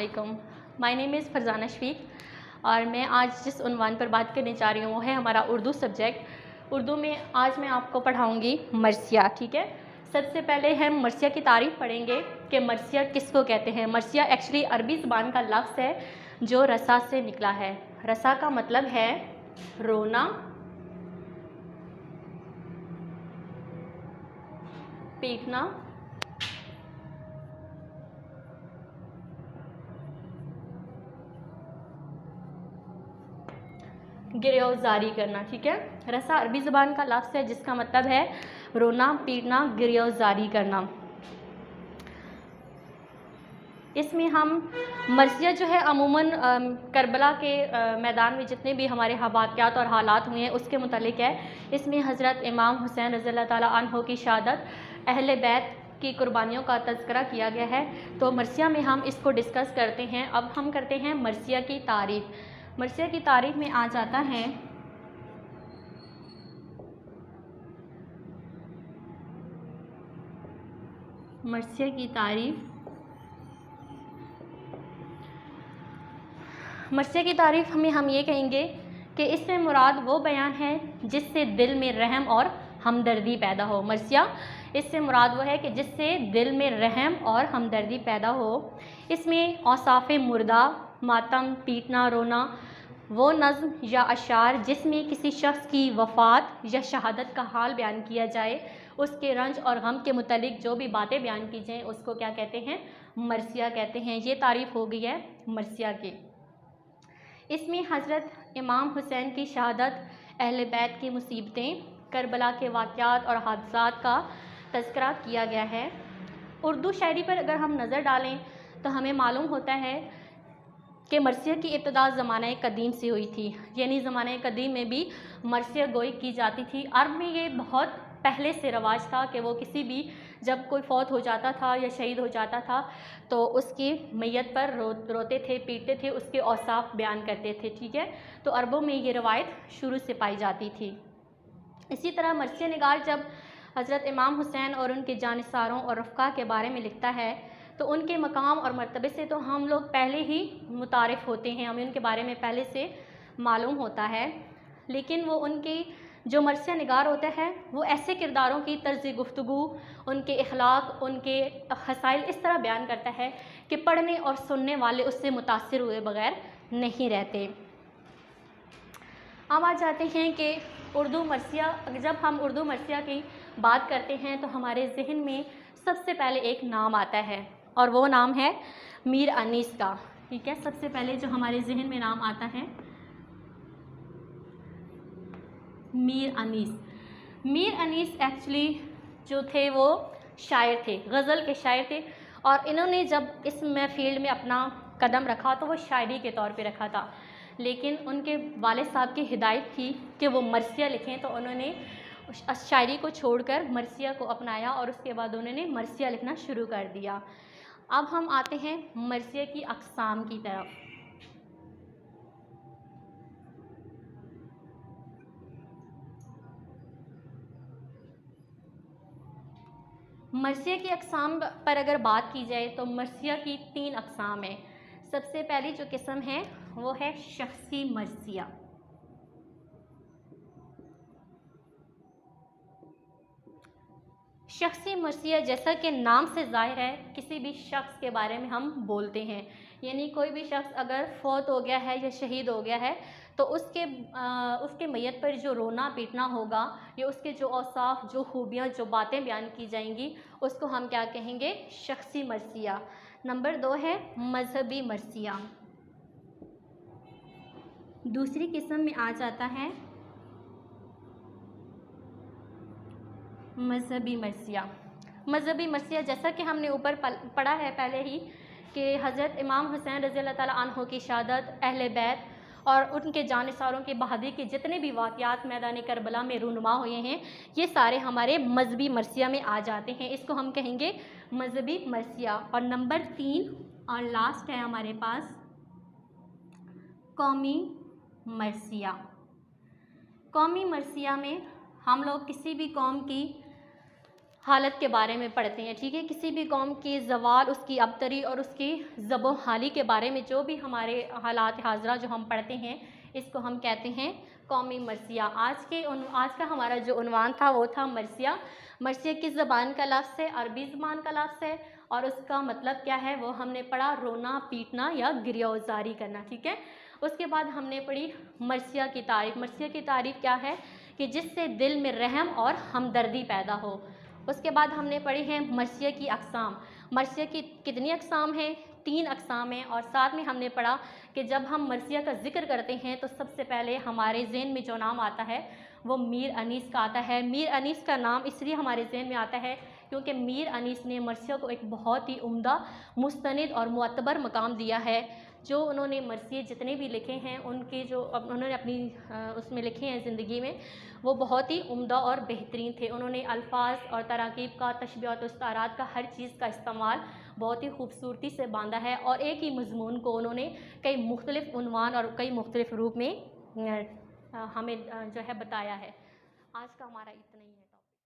वालेकुम। My name is Farzana Shafiq और मैं आज जिस उन्वान पर बात करने जा रही हूँ वो है हमारा उर्दू सब्जेक्ट। उर्दू में आज मैं आपको पढ़ाऊँगी मरसिया। ठीक है, सबसे पहले हम मरसिया की तारीफ़ पढ़ेंगे कि मरसिया किसको कहते हैं। मरसिया एक्चुअली अरबी ज़बान का लफ्ज़ है जो रसा से निकला है। रसा का मतलब है रोना, पीटना, गिरफ्तारी करना। ठीक है, रसा अरबी ज़बान का लफ्ज़ है जिसका मतलब है रोना, पीटना, गिरफ्तारी करना। इसमें हम मरसिया जो है अमूमन करबला के मैदान में जितने भी हमारे वाक़यात और हालात हुए हैं उसके मुतल्लिक़ है। इसमें हज़रत इमाम हुसैन रज़ियल्लाहु ताला अन्हु की शहादत, अहले बैत की कुर्बानियों का तज़किरा किया गया है। तो मरसिया में हम इसको डिस्कस करते हैं। अब हम करते हैं मरसिया की तारीफ़। मरसिया की तारीफ़ में आ जाता है मरसिया की तारीफ़। मरसिया की तारीफ़ में हम ये कहेंगे कि इससे मुराद वो बयान है जिससे दिल में रहम और हमदर्दी पैदा हो। मरसिया इससे मुराद वो है कि जिससे दिल में रहम और हमदर्दी पैदा हो। इसमें औसाफ़े मुर्दा, मातम, पीटना, रोना, वो नज़्म या अशार जिसमें किसी शख्स की वफ़ात या शहादत का हाल बयान किया जाए, उसके रंज और गम के मुतल्लिक़ जो भी बातें बयान की जाएँ उसको क्या कहते हैं, मरसिया कहते हैं। ये तारीफ़ हो गई है मरसिया की। इसमें हज़रत इमाम हुसैन की शहादत, अहले बैत की मुसीबतें, करबला के वाक़यात और हादसात का तज़किरा किया गया है। उर्दू शायरी पर अगर हम नज़र डालें तो हमें मालूम होता है कि मरसिया की इब्तिदा ज़माने कदीम से हुई थी, यानी ज़माने कदीम में भी मरसिया गोई की जाती थी। अरब में ये बहुत पहले से रवाज था कि वो किसी भी जब कोई फौत हो जाता था या शहीद हो जाता था तो उसकी मैयत पर रोते थे, पीटते थे, उसके औसाफ बयान करते थे। ठीक है, तो अरबों में ये रवायत शुरू से पाई जाती थी। इसी तरह मरसिया निगार जब हज़रत इमाम हुसैन और उनके जानिसारों और रफ़्क़ा के बारे में लिखता है तो उनके मकाम और मर्तबे से तो हम लोग पहले ही मुतारिफ़ होते हैं, हमें उनके बारे में पहले से मालूम होता है। लेकिन वो उनकी जो मरसिया निगार होता है वो ऐसे किरदारों की तर्ज़ गुफ्तगू, उनके अखलाक, उनके हसाइल इस तरह बयान करता है कि पढ़ने और सुनने वाले उससे मुतासिर हुए बग़ैर नहीं रहते। अब आ जाते हैं कि उर्दू मरसिया, जब हम उर्दू मरसिया की बात करते हैं तो हमारे ज़हन में सबसे पहले एक नाम आता है और वो नाम है मीर अनीस का। ठीक है, सबसे पहले जो हमारे ज़हन में नाम आता है मीर अनीस। मीर अनीस एक्चुअली जो थे वो शायर थे, गज़ल के शायर थे और इन्होंने जब इस फील्ड में अपना कदम रखा तो वो शायरी के तौर पे रखा था। लेकिन उनके वालिद साहब की हिदायत थी कि वो मरसिया लिखें तो उन्होंने शायरी को छोड़कर मरसिया को अपनाया और उसके बाद उन्होंने मरसिया लिखना शुरू कर दिया। अब हम आते हैं मरसिया की अक़साम की तरफ। मरसिया की अक़साम पर अगर बात की जाए तो मरसिया की 3 अक़साम हैं। सबसे पहली जो किस्म है वो है शख्सी मरसिया। शख्सी मरसिया जैसा कि नाम से ज़ाहिर है किसी भी शख्स के बारे में हम बोलते हैं, यानी कोई भी शख्स अगर फौत हो गया है या शहीद हो गया है तो उसके मैयत पर जो रोना पीटना होगा या उसके जो औसाफ, जो खूबियाँ, जो बातें बयान की जाएंगी उसको हम क्या कहेंगे, शख्सी मरसिया। नंबर 2 है मजहबी मरसिया। दूसरी किस्म में आ जाता है मजहबी मरसिया। मजहबी मरसिया जैसा कि हमने ऊपर पढ़ा है पहले ही कि हज़रत इमाम हुसैन रज़ियल्लाहु ताला अन्हु की शहादत, अहले बैत और उनके जानिसारों की बहादुरी के जितने भी वाक़यात मैदान करबला में रूनुमा हुए हैं ये सारे हमारे मजहबी मरसिया में आ जाते हैं। इसको हम कहेंगे मजहबी मरसिया। और नंबर 3 और लास्ट है हमारे पास कौमी मरसिया। कौमी मरसिया में हम लोग किसी भी कौम की हालत के बारे में पढ़ते हैं, ठीक है। किसी भी कौम की ज़वाल, उसकी अबतरी और उसकी ज़बो-हाली के बारे में जो भी हमारे हालात हाज़िरा जो हम पढ़ते हैं, इसको हम कहते हैं कौमी मरसिया। आज का हमारा जो उन्वान था वो था मरसिया। मरसिया किस ज़बान का लफ्ज़ है? अरबी ज़बान का लफ्ज़ है और उसका मतलब क्या है वो हमने पढ़ा, रोना, पीटना या गिरफ्तारी करना, ठीक है। उसके बाद हमने पढ़ी मरसिया की तारीफ़। मरसिया की तारीफ़ क्या है कि जिससे दिल में रहम और हमदर्दी पैदा हो। उसके बाद हमने पढ़ी है मरसिया की अक़साम। मरसिया की कितनी अक़साम हैं? 3 अक़साम हैं। और साथ में हमने पढ़ा कि जब हम मरसिया का ज़िक्र करते हैं तो सबसे पहले हमारे ज़हन में जो नाम आता है वो मीर अनीस का आता है। मीर अनीस का नाम इसलिए हमारे ज़हन में आता है क्योंकि मीर अनीस ने मरसिया को एक बहुत ही उम्दा, मुस्तनिद और मुअतबर मकाम दिया है। जो उन्होंने मरसिए जितने भी लिखे हैं उनके जो उन्होंने अपनी उसमें लिखे हैं ज़िंदगी में, वो बहुत ही उम्दा और बेहतरीन थे। उन्होंने अल्फाज और तराकीब का, तशबीहात और इस्तारात का, हर चीज़ का इस्तेमाल बहुत ही खूबसूरती से बांधा है और एक ही मज़मून को उन्होंने कई मुख्तलिफ़ उन्वान और कई मुख्तलिफ़ रूप में हमें जो है बताया है। आज का हमारा इतना ही है।